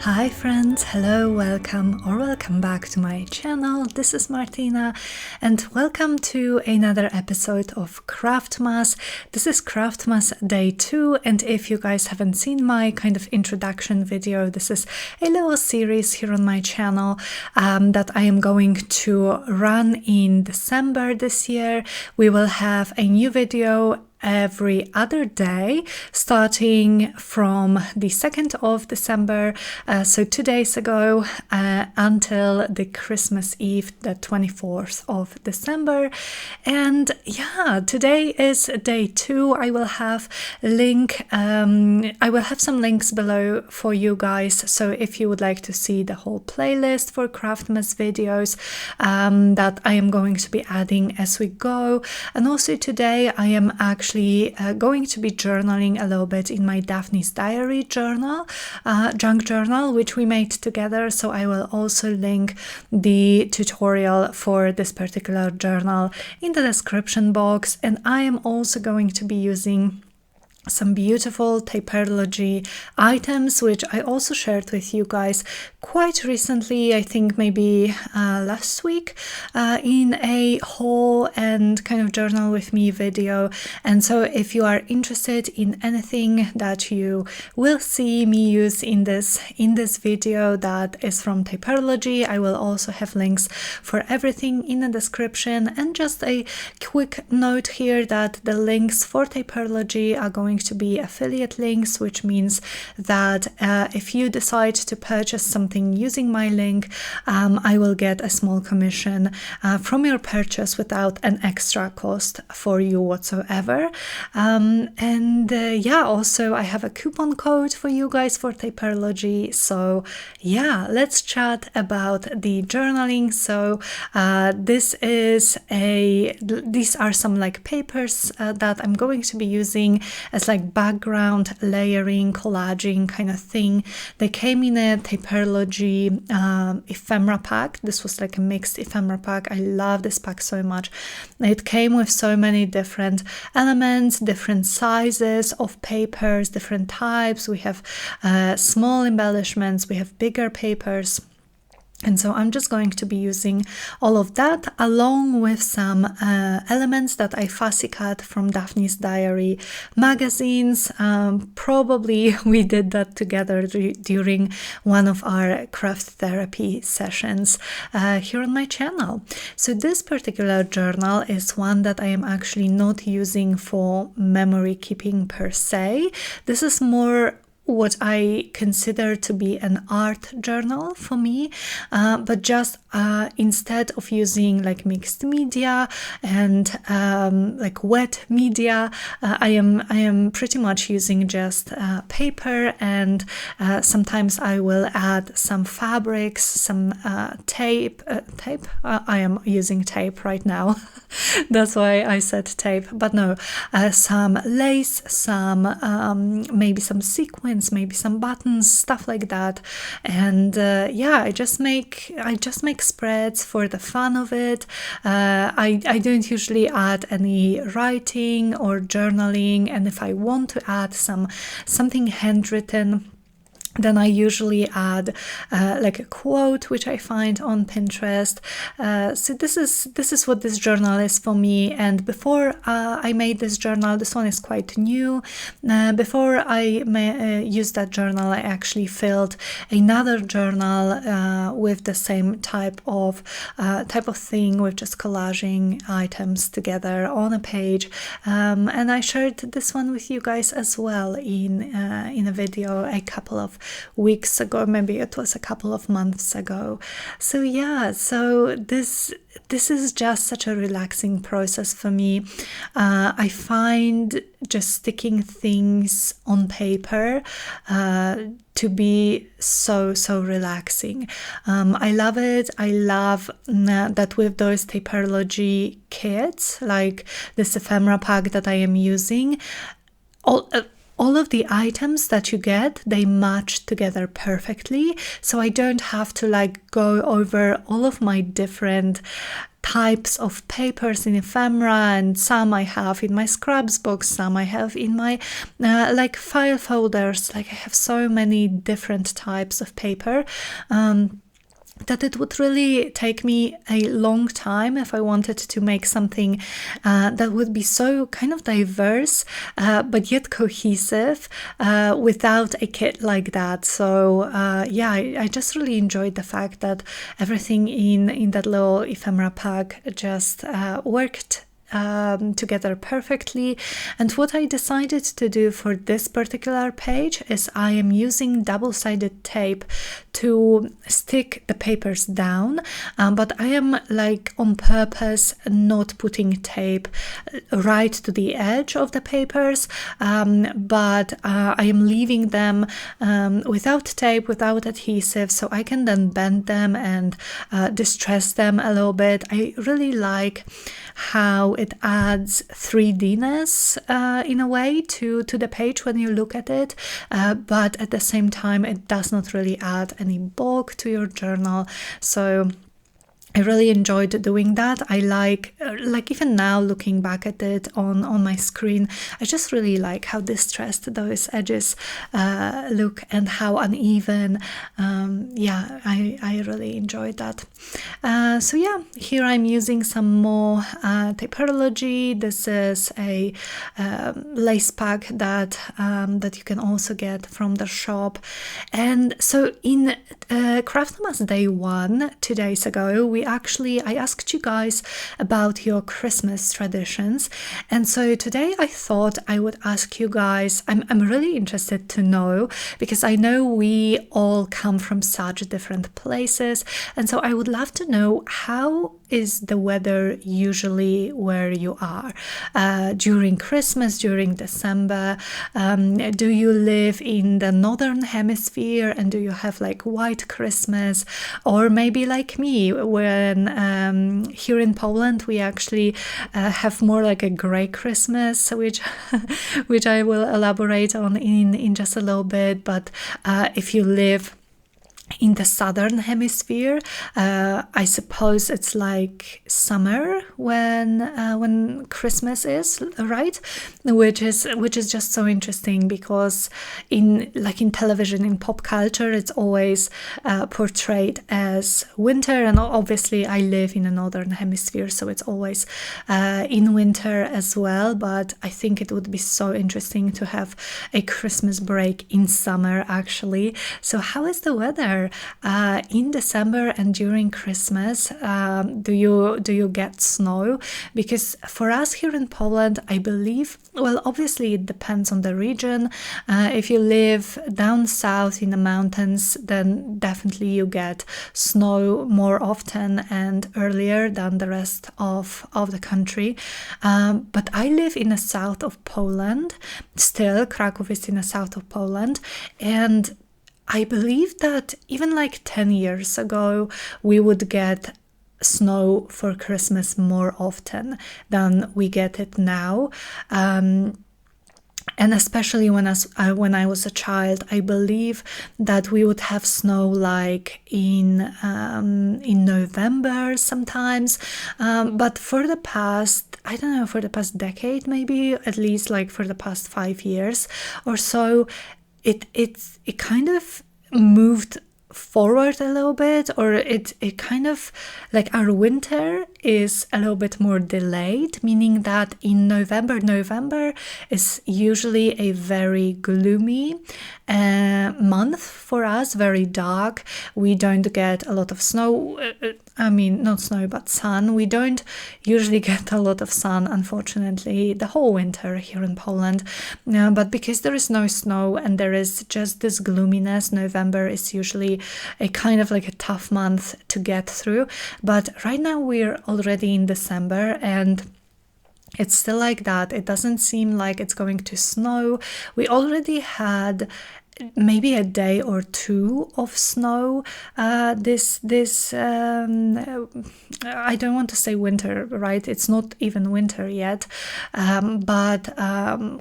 Hi friends, hello, welcome back to my channel. This is Martyna and welcome to another episode of CRAFTMAS. This is CRAFTMAS day 2, and if you guys haven't seen my kind of introduction video, this is a little series here on my channel that I am going to run in December this year. We will have a new video every other day starting from the 2nd of December, so 2 days ago, until the Christmas Eve, the 24th of December. And yeah, today is day 2. I will have some links below for you guys, so if you would like to see the whole playlist for CRAFTMAS videos that I am going to be adding as we go. And also today I am actually going to be journaling a little bit in my Daphne's diary journal, junk journal, which we made together. So I will also link the tutorial for this particular journal in the description box. And I am also going to be using some beautiful Tattered items, which I also shared with you guys quite recently, I think maybe last week, in a haul and kind of journal with me video. And so if you are interested in anything that you will see me use in this video that is from Tattered, I will also have links for everything in the description. And just a quick note here that the links for Tattered are going to be affiliate links, which means that if you decide to purchase something using my link, I will get a small commission from your purchase without an extra cost for you whatsoever. Yeah, also I have a coupon code for you guys for Tattered. So yeah, let's chat about the journaling. So these are some like papers that I'm going to be using as like background layering, collaging kind of thing. They came in a Tattered ephemera pack. This was like a mixed ephemera pack. I love this pack so much. It came with so many different elements, different sizes of papers, different types. We have small embellishments, we have bigger papers. And so I'm just going to be using all of that along with some elements that I fussy cut from Daphne's Diary magazines. Probably we did that together during one of our craft therapy sessions here on my channel. So this particular journal is one that I am actually not using for memory keeping per se. This is more what I consider to be an art journal for me, but just instead of using like mixed media and like wet media, I am pretty much using just paper, and sometimes I will add some fabrics, some tape. I am using tape right now. That's why I said tape, but no, some lace, some maybe some sequins, maybe some buttons, stuff like that. And yeah, I just make spreads for the fun of it. I don't usually add any writing or journaling, and if I want to add something handwritten, then I usually add like a quote which I find on Pinterest. So this is what this journal is for me. And before I made this journal, this one is quite new. Before I used that journal, I actually filled another journal with the same type of thing, with just collaging items together on a page. And I shared this one with you guys as well in a video a couple of weeks ago, maybe it was a couple of months ago. So yeah, so this is just such a relaxing process for me. I find just sticking things on paper to be so relaxing. I love it. I love that with those Tattered kits, like this ephemera pack that I am using, all of the items that you get, they match together perfectly, so I don't have to like go over all of my different types of papers in ephemera, and some I have in my scraps box, some I have in my like file folders. Like I have so many different types of paper that it would really take me a long time if I wanted to make something that would be so kind of diverse but yet cohesive without a kit like that. So yeah, I just really enjoyed the fact that everything in that little ephemera pack just worked together perfectly. And what I decided to do for this particular page is I am using double-sided tape to stick the papers down, but I am like on purpose not putting tape right to the edge of the papers, but I am leaving them without tape, without adhesive, so I can then bend them and distress them a little bit. I really like how it adds 3D-ness in a way to the page when you look at it, but at the same time it does not really add any bulk to your journal. So I really enjoyed doing that. I like even now looking back at it on my screen, I just really like how distressed those edges look and how uneven. Yeah, I really enjoyed that. So yeah, here I'm using some more Taperology. This is a lace pack that you can also get from the shop. And so in CRAFTMAS Day 1, 2 days ago, I asked you guys about your Christmas traditions, and so today I thought I would ask you guys, I'm really interested to know, because I know we all come from such different places, and so I would love to know, how is the weather usually where you are during Christmas, during December? Do you live in the northern hemisphere and do you have like white Christmas, or maybe like me, when here in Poland we actually have more like a grey Christmas, which which I will elaborate on in just a little bit. But if you live in the southern hemisphere, I suppose it's like summer when Christmas is, right? Which is just so interesting, because in television, in pop culture, it's always portrayed as winter, and obviously I live in the northern hemisphere, so it's always in winter as well. But I think it would be so interesting to have a Christmas break in summer, actually. So how is the weather in December and during Christmas? Do you get snow? Because for us here in Poland, I believe, well, obviously it depends on the region. If you live down south in the mountains, then definitely you get snow more often and earlier than the rest of the country. But I live in the south of Poland. Still, Kraków is in the south of Poland, and I believe that even like 10 years ago, we would get snow for Christmas more often than we get it now. And especially when I was a child, I believe that we would have snow like in November sometimes. But for the past, I don't know, for the past decade, maybe at least like for the past 5 years or so, it kind of moved forward a little bit, or it kind of like our winter is a little bit more delayed, meaning that in November is usually a very gloomy month for us, very dark. We don't get a lot of snow, I mean not snow but sun. We don't usually get a lot of sun, unfortunately, the whole winter here in Poland, but because there is no snow and there is just this gloominess, November is usually a kind of like a tough month to get through. But right now we're already in December and it's still like that. It doesn't seem like it's going to snow. We already had maybe a day or two of snow I don't want to say winter, right? It's not even winter yet, but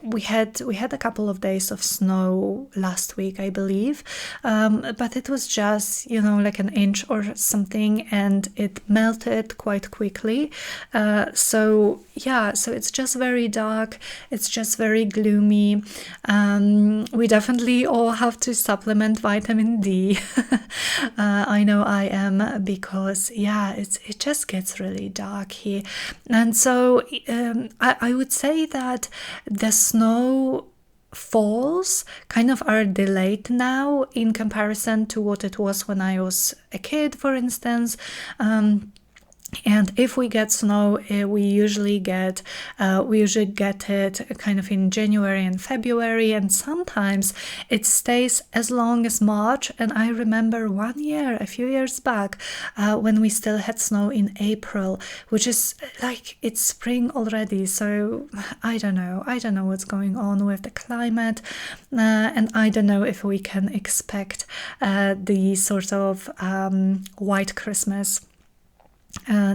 we had a couple of days of snow last week, I believe, but it was just, you know, like an inch or something, and it melted quite quickly. So yeah, so it's just very dark, it's just very gloomy. We definitely all have to supplement vitamin D. I know I am, because yeah, it just gets really dark here. And so I would say that the snow falls kind of are delayed now in comparison to what it was when I was a kid, for instance. And if we get snow, we usually get it kind of in January and February, and sometimes it stays as long as March. And I remember one year, a few years back, when we still had snow in April, which is like it's spring already. So I don't know what's going on with the climate, and I don't know if we can expect the sort of white Christmas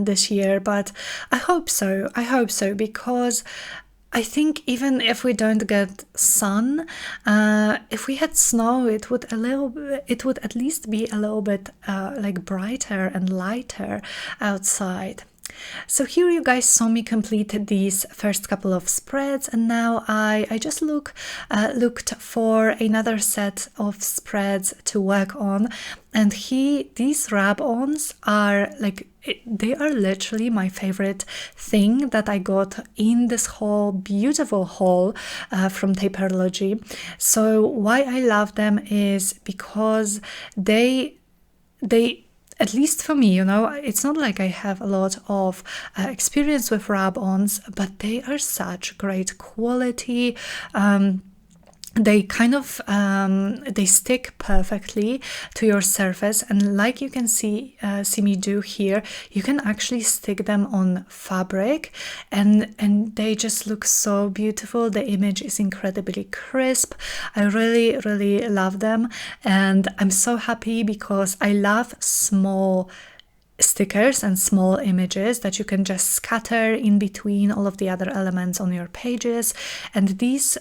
this year, but I hope so, because I think even if we don't get sun, if we had snow, it would at least be a little bit like brighter and lighter outside. So here you guys saw me complete these first couple of spreads, and now I just looked for another set of spreads to work on. And these wrap-ons are like, they are literally my favorite thing that I got in this whole beautiful haul from Taperology. So why I love them is because they at least for me, you know, it's not like I have a lot of experience with wrap-ons, but they are such great quality. They kind of they stick perfectly to your surface, and like you can see me do here, you can actually stick them on fabric, and they just look so beautiful. The image is incredibly crisp. I really love them, and I'm so happy because I love small stickers and small images that you can just scatter in between all of the other elements on your pages. And this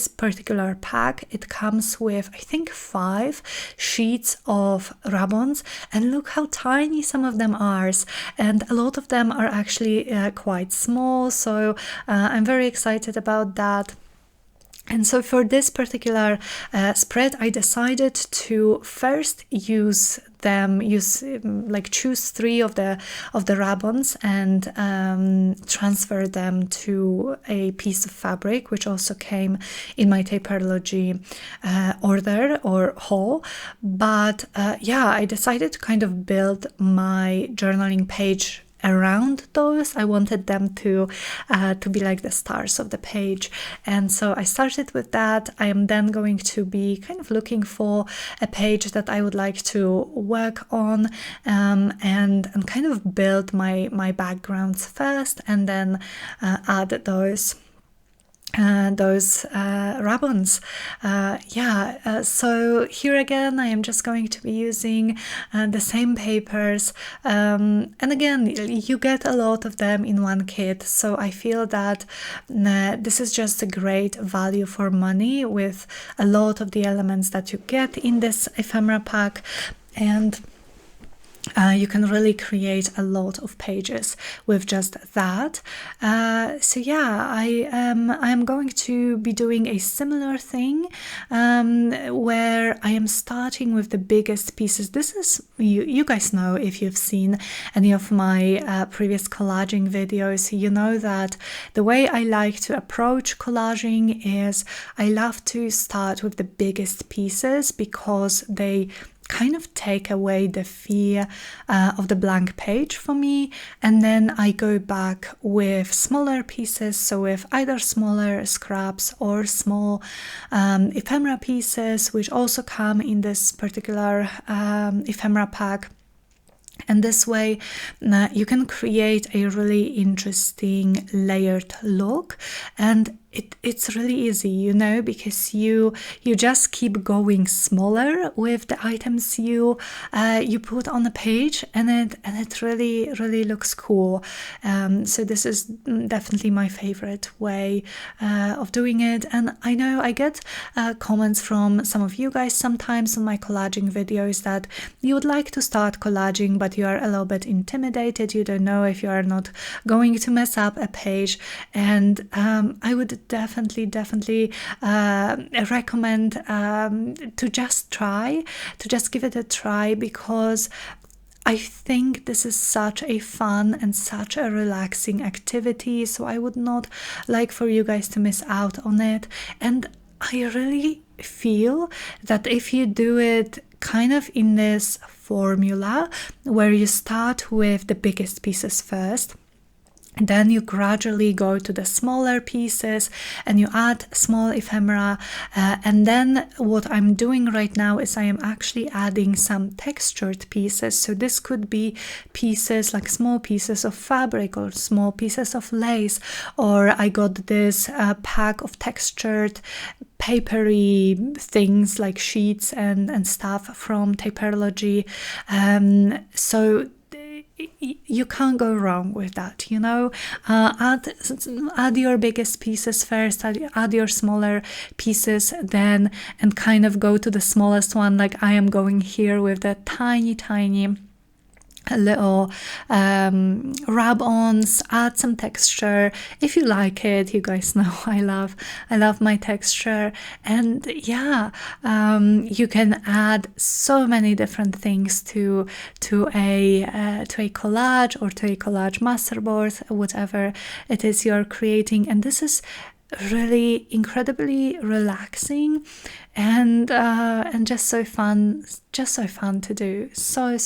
particular pack, it comes with I think 5 sheets of wrap-ons, and look how tiny some of them are, and a lot of them are actually quite small, so I'm very excited about that. And so for this particular spread, I decided to first choose 3 of the wrap-ons and transfer them to a piece of fabric, which also came in my Taperology order or haul. But yeah, I decided to kind of build my journaling page around those. I wanted them to be like the stars of the page, and so I started with that. I am then going to be kind of looking for a page that I would like to work on, and kind of build my backgrounds first, and then add those wrap-ons. So here again I am just going to be using the same papers, and again you get a lot of them in one kit, so I feel that this is just a great value for money with a lot of the elements that you get in this ephemera pack, and you can really create a lot of pages with just that. So yeah, I am going to be doing a similar thing, where I am starting with the biggest pieces. This is, you guys know, if you've seen any of my previous collaging videos, you know that the way I like to approach collaging is I love to start with the biggest pieces, because they kind of take away the fear of the blank page for me, and then I go back with smaller pieces, so with either smaller scraps or small ephemera pieces, which also come in this particular ephemera pack. And this way you can create a really interesting layered look, and it's really easy, you know, because you just keep going smaller with the items you put on the page, and it really looks cool. So this is definitely my favorite way of doing it. And I know I get comments from some of you guys sometimes on my collaging videos that you would like to start collaging, but you are a little bit intimidated. You don't know if you are not going to mess up a page. And I would definitely recommend to just give it a try, because I think this is such a fun and such a relaxing activity, so I would not like for you guys to miss out on it. And I really feel that if you do it kind of in this formula where you start with the biggest pieces first, then you gradually go to the smaller pieces and you add small ephemera, and then what I'm doing right now is I am actually adding some textured pieces. So this could be pieces like small pieces of fabric or small pieces of lace, or I got this pack of textured papery things like sheets and stuff from Taperology. So you can't go wrong with that, you know. Add your biggest pieces first, add your smaller pieces then, and kind of go to the smallest one, like I am going here with the tiny little rub-ons. Add some texture if you like it. You guys know I love my texture. And yeah, you can add so many different things to a collage, or to a collage masterboard, whatever it is you're creating. And this is really incredibly relaxing and just so fun to do, so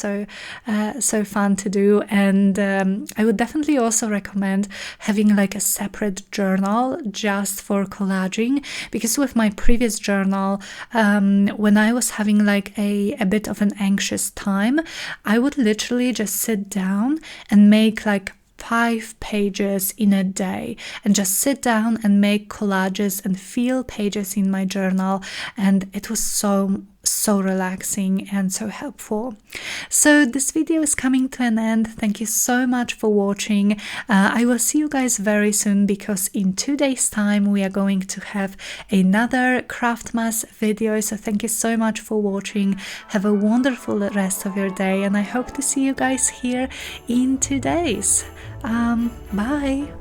fun to do. And I would definitely also recommend having like a separate journal just for collaging, because with my previous journal, when I was having like a bit of an anxious time, I would literally just sit down and make like 5 pages in a day, and just sit down and make collages and fill pages in my journal, and it was so relaxing and so helpful. So this video is coming to an end. Thank you so much for watching. I will see you guys very soon, because in 2 days time we are going to have another CRAFTMAS video. So thank you so much for watching. Have a wonderful rest of your day, and I hope to see you guys here in 2 days. Bye.